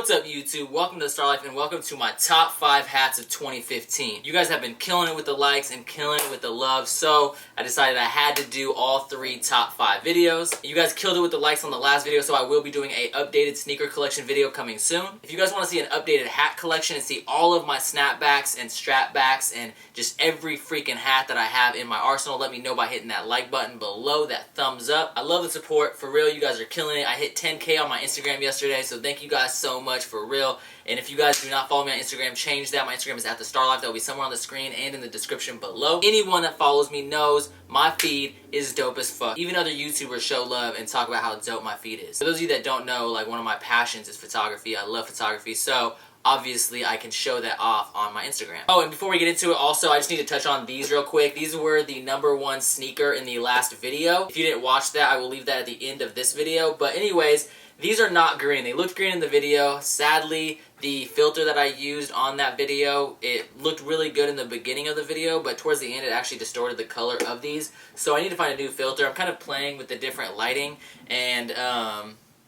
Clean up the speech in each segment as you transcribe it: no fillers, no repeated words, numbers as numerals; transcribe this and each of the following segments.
What's up, YouTube? Welcome to Starr Life and welcome to my top 5 hats of 2015. You guys have been killing it with the likes and killing it with the love, so I decided I had to do all 3 top 5 videos. You guys killed it with the likes on the last video, so I will be doing a updated sneaker collection video coming soon. If you guys want to see an updated hat collection and see all of my snapbacks and strapbacks and just every freaking hat that I have in my arsenal, let me know by hitting that like button below, that thumbs up. I love the support. For real, you guys are killing it. I hit 10K on my Instagram yesterday, so thank you guys so much, for real. And if you guys do not follow me on Instagram, change that. My Instagram is @thestarlife. That will be somewhere on the screen and in the description below. Anyone that follows me knows my feed is dope as fuck. Even other YouTubers show love and talk about how dope my feed is. For those of you that don't know, like, one of my passions is photography. I love photography, so obviously I can show that off on my Instagram. Oh, and before we get into it, also, I just need to touch on these real quick. These were the #1 sneaker in the last video. If you didn't watch that, I will leave that at the end of this video. But anyways, these are not green. They looked green in the video. Sadly, the filter that I used on that video, it looked really good in the beginning of the video, but towards the end it actually distorted the color of these. So I need to find a new filter. I'm kind of playing with the different lighting, and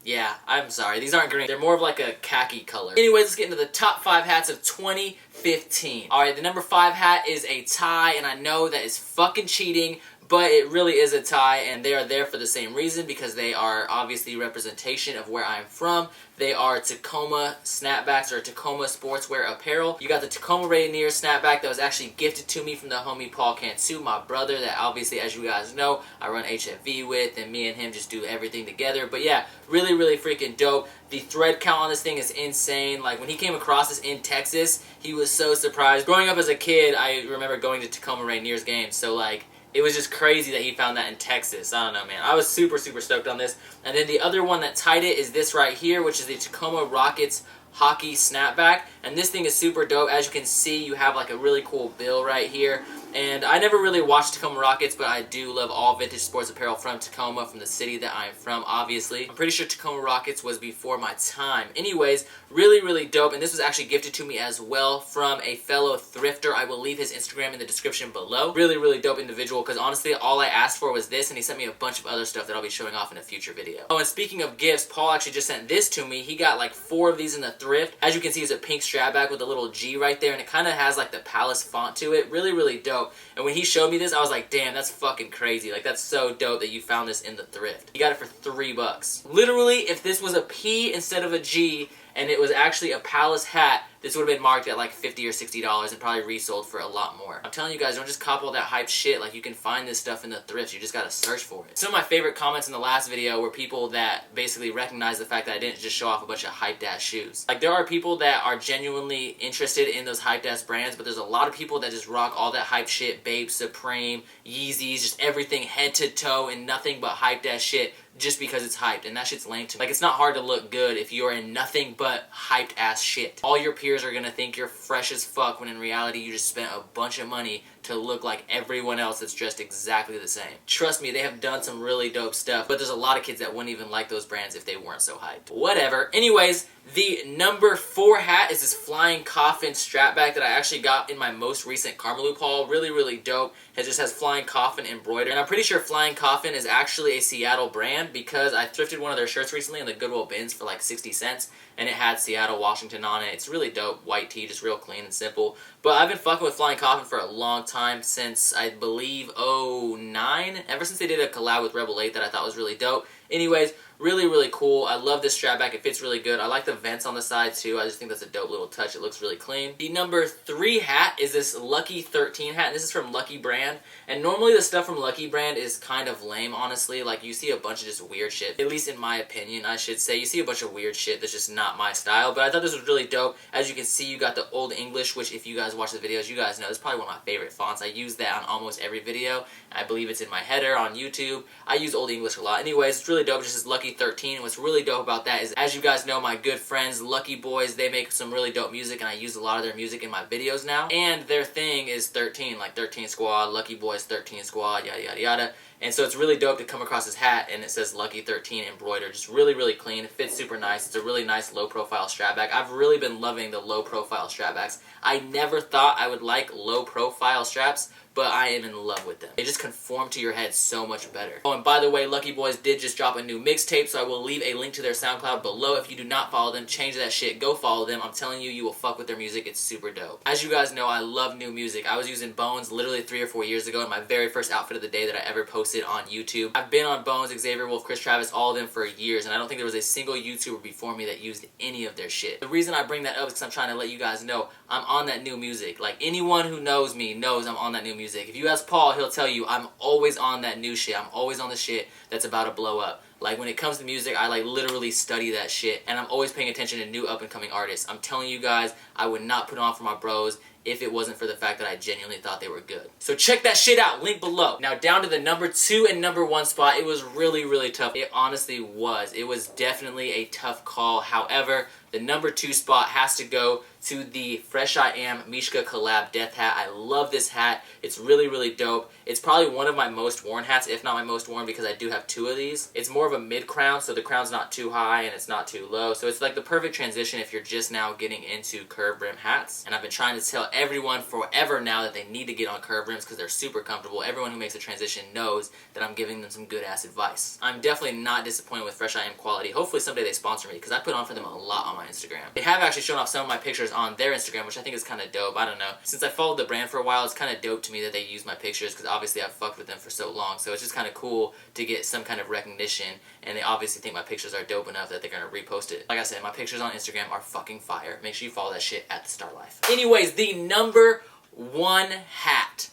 yeah, I'm sorry. These aren't green. They're more of like a khaki color. Anyways, let's get into the top 5 hats of 2015. Alright, the number 5 hat is a tie, and I know that is fucking cheating, but it really is a tie, and they are there for the same reason, because they are obviously representation of where I'm from. They are Tacoma snapbacks, or Tacoma sportswear apparel. You got the Tacoma Rainier snapback that was actually gifted to me from the homie Paul Cantu, my brother, that obviously, as you guys know, I run HFV with, and me and him just do everything together. But yeah, really, really freaking dope. The thread count on this thing is insane. Like, when he came across this in Texas, he was so surprised. Growing up as a kid, I remember going to Tacoma Rainier's games, so like, it was just crazy that he found that in Texas. I don't know, man. I was super, super stoked on this. And then the other one that tied it is this right here, which is the Tacoma Rockets hockey snapback. And this thing is super dope. As you can see, you have like a really cool bill right here. And I never really watched Tacoma Rockets, but I do love all vintage sports apparel from Tacoma, from the city that I'm from, obviously. I'm pretty sure Tacoma Rockets was before my time. Anyways, really, really dope. And this was actually gifted to me as well from a fellow thrifter. I will leave his Instagram in the description below. Really, really dope individual, because honestly, all I asked for was this, and he sent me a bunch of other stuff that I'll be showing off in a future video. Oh, and speaking of gifts, Paul actually just sent this to me. He got like 4 of these in the thrift. As you can see, it's a pink strapback with a little G right there, and it kind of has like the Palace font to it. Really, really dope. And when he showed me this, I was like, damn, that's fucking crazy. Like, that's so dope that you found this in the thrift. He got it for $3. Literally, if this was a P instead of a G, and it was actually a Palace hat, this would have been marked at like $50 or $60 and probably resold for a lot more. I'm telling you guys, don't just cop all that hype shit. Like, you can find this stuff in the thrifts. You just gotta search for it. Some of my favorite comments in the last video were people that basically recognized the fact that I didn't just show off a bunch of hyped-ass shoes. Like, there are people that are genuinely interested in those hyped-ass brands, but there's a lot of people that just rock all that hype shit, Babe, Supreme, Yeezys, just everything head to toe and nothing but hyped-ass shit, just because it's hyped, and that shit's lame to me. Like, it's not hard to look good if you're in nothing but hyped ass shit. All your peers are gonna think you're fresh as fuck, when in reality you just spent a bunch of money to look like everyone else that's dressed exactly the same. Trust me, they have done some really dope stuff, but there's a lot of kids that wouldn't even like those brands if they weren't so hyped. Whatever. Anyways, the number 4 hat is this Flying Coffin strapback that I actually got in my most recent Karmaloop haul. Really, really dope. It just has Flying Coffin embroidered. And I'm pretty sure Flying Coffin is actually a Seattle brand, because I thrifted one of their shirts recently in the Goodwill bins for like 60 cents, and it had Seattle, Washington on it. It's really dope. White tee, just real clean and simple. But I've been fucking with Flying Coffin for a long time, since I believe '09. Ever since they did a collab with Rebel 8 that I thought was really dope. Anyways, really, really cool. I love this strapback. It fits really good. I like the vents on the side too. I just think that's a dope little touch. It looks really clean. The number 3 hat is this Lucky 13 hat. And this is from Lucky Brand. And normally the stuff from Lucky Brand is kind of lame, honestly. Like, you see a bunch of just weird shit. At least in my opinion, I should say. You see a bunch of weird shit that's just not my style. But I thought this was really dope. As you can see, you got the Old English, which if you guys watch the videos, you guys know it's probably one of my favorite fonts. I use that on almost every video. I believe it's in my header on YouTube. I use Old English a lot. Anyways, it's really dope. It just says Lucky 13. What's really dope about that is, as you guys know, my good friends Lucky Boys, they make some really dope music, and I use a lot of their music in my videos now. And their thing is 13, like 13 Squad, Lucky Boys 13 Squad, yada yada yada. And so it's really dope to come across this hat, and it says Lucky 13 embroidered. Just really, really clean. It fits super nice. It's a really nice low-profile strapback. I've really been loving the low-profile strapbacks. I never thought I would like low-profile straps, but I am in love with them. They just conform to your head so much better. Oh, and by the way, Lucky Boys did just drop drop a new mixtape, so I will leave a link to their SoundCloud below. If you do not follow them, change that shit. Go follow them. I'm telling you, you will fuck with their music. It's super dope. As you guys know, I love new music. I was using Bones literally 3 or 4 years ago in my very first outfit of the day that I ever posted on YouTube. I've been on Bones, Xavier Wolf, Chris Travis, all of them for years, and I don't think there was a single YouTuber before me that used any of their shit. The reason I bring that up is because I'm trying to let you guys know I'm on that new music. Like, anyone who knows me knows I'm on that new music. If you ask Paul, he'll tell you I'm always on that new shit. I'm always on the shit that's about to blow up. Like, when it comes to music, I like literally study that shit, and I'm always paying attention to new up-and-coming artists. I'm telling you guys, I would not put on for my bros if it wasn't for the fact that I genuinely thought they were good. So check that shit out, link below. Now down to the number 2 and number 1 spot. It was really, really tough. It honestly was. It was definitely a tough call. However, the number 2 spot has to go to the Fresh I Am Mishka collab death hat. I love this hat. It's really, really dope. It's probably one of my most worn hats, if not my most worn, because I do have 2 of these. It's more of a mid crown, so the crown's not too high and it's not too low. So it's like the perfect transition if you're just now getting into curved brim hats. And I've been trying to tell everyone forever now that they need to get on curved brims because they're super comfortable. Everyone who makes a transition knows that I'm giving them some good ass advice. I'm definitely not disappointed with Fresh I Am quality. Hopefully someday they sponsor me because I put on for them a lot on my Instagram. They have actually shown off some of my pictures on their Instagram, which I think is kind of dope. I don't know. Since I followed the brand for a while, it's kind of dope to me that they use my pictures because obviously I've fucked with them for so long. So it's just kind of cool to get some kind of recognition, and they obviously think my pictures are dope enough that they're going to repost it. Like I said, my pictures on Instagram are fucking fire. Make sure you follow that shit at the Starr Life. Anyways, the number 1 hat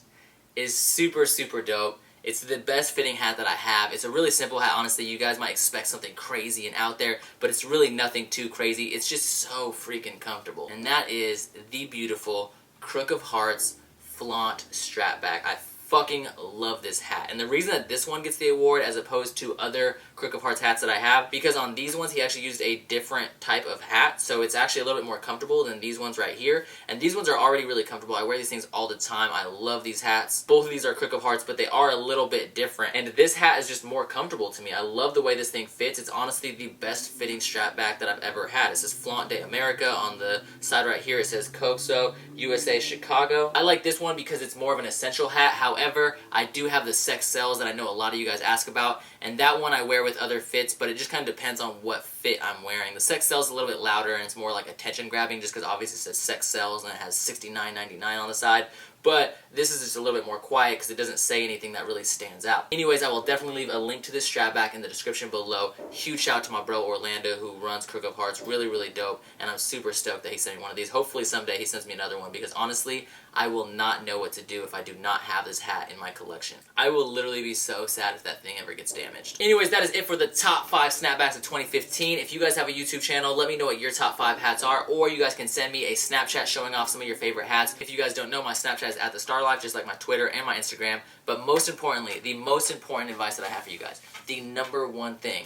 is super, super dope. It's the best fitting hat that I have. It's a really simple hat, honestly. You guys might expect something crazy and out there, but it's really nothing too crazy. It's just so freaking comfortable. And that is the beautiful Crook of Hearts Flaunt Strapback. I fucking love this hat. And the reason that this one gets the award as opposed to other Crook of Hearts hats that I have, because on these ones he actually used a different type of hat, so it's actually a little bit more comfortable than these ones right here. And these ones are already really comfortable. I wear these things all the time. I love these hats. Both of these are Crook of Hearts, but they are a little bit different. And this hat is just more comfortable to me. I love the way this thing fits. It's honestly the best fitting strap back that I've ever had. It says Flaunt de America on the side right here. It says COSO USA Chicago. I like this one because it's more of an essential hat. However, I do have the Sex Cells that I know a lot of you guys ask about, and that one I wear with other fits, but it just kind of depends on what fit I'm wearing. The Sex Cells is a little bit louder and it's more like attention grabbing just because obviously it says Sex Cells and it has $69.99 on the side. But this is just a little bit more quiet because it doesn't say anything that really stands out. Anyways, I will definitely leave a link to this strap back in the description below. Huge shout out to my bro Orlando who runs Crook of Hearts. Really, really dope. And I'm super stoked that he sent me one of these. Hopefully someday he sends me another one because honestly, I will not know what to do if I do not have this hat in my collection. I will literally be so sad if that thing ever gets damaged. Anyways, that is it for the top 5 snapbacks of 2015. If you guys have a YouTube channel, let me know what your top 5 hats are, or you guys can send me a Snapchat showing off some of your favorite hats. If you guys don't know, my Snapchat is at the Starr Life, just like my Twitter and my Instagram. But most importantly, the most important advice that I have for you guys, the number 1 thing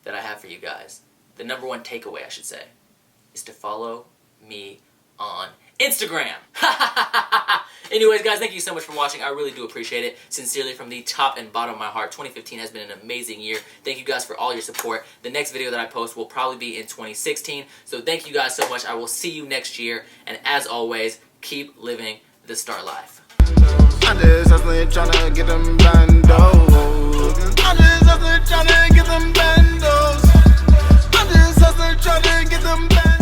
that I have for you guys, the number 1 takeaway I should say, is to follow me on Instagram. Anyways, guys, thank you so much for watching. I really do appreciate it. Sincerely, from the top and bottom of my heart, 2015 has been an amazing year. Thank you guys for all your support. The next video that I post will probably be in 2016. So thank you guys so much. I will see you next year. And as always, keep living the Starr Life. I'm just hustling, tryna get them bandos. I'm just hustling, tryna get them bandos. I'm just hustling, tryna get them bandos.